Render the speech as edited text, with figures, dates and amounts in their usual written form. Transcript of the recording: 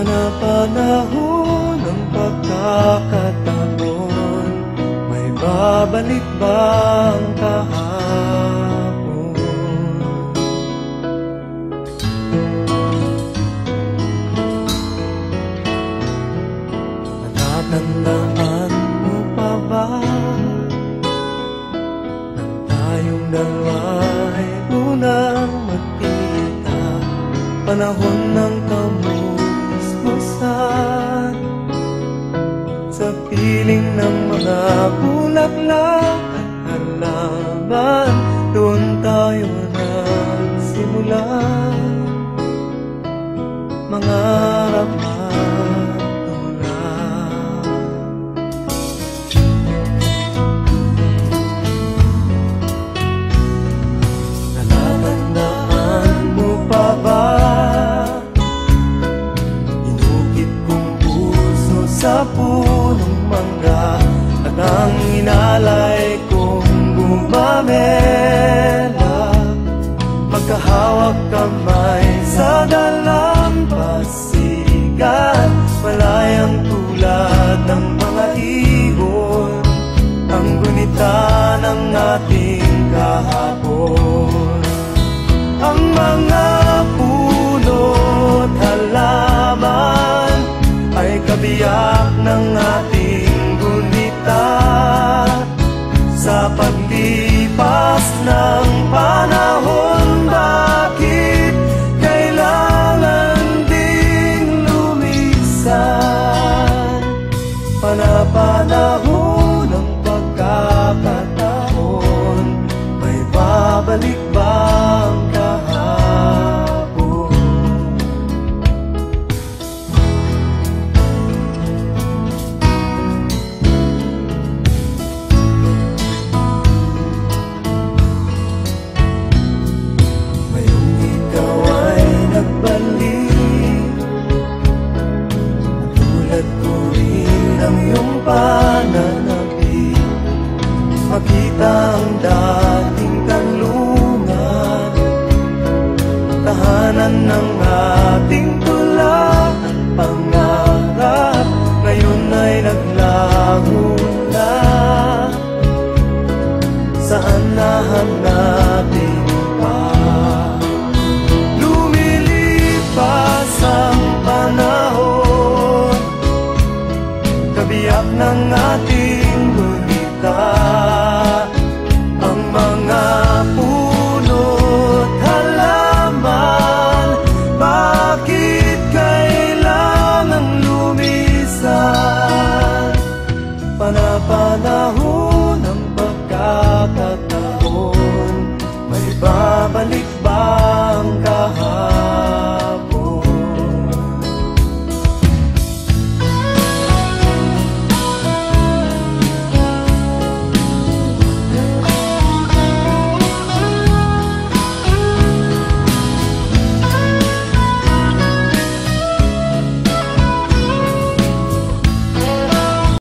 Panapanahon ng pagkakataon, may babalik bang kahapon? Natatandaan mo pa ba nang tayong dalawa'y unang magkita? Panahon ng kamuismusan, sa piling ng mga bulaklak at halaman, doon tayo nagsimula mangarap magtulad. Natatandaan mo pa ba sa punong mangga at ang inalay kong gumamela, magkahawak kamay sa dalampasigan, malayang tulad ng mga ibon, ang gunita ng ating kahapon. Ang mga puno't halaman ay kabiyak ng ating gunita, sa paglipas ng panahon. Bakit kailangan ding lumisan? Panapanahon ng pagkakataon, may babalik bang kahapon? Ang iyong pananabik, makita ang dating kanlungan, tahanan ng ating tulak at pangarap, ngayon ay naglaho na. Saan nahanapin pa? Lumilipas ang panahon, kabiyak ng ating gunita,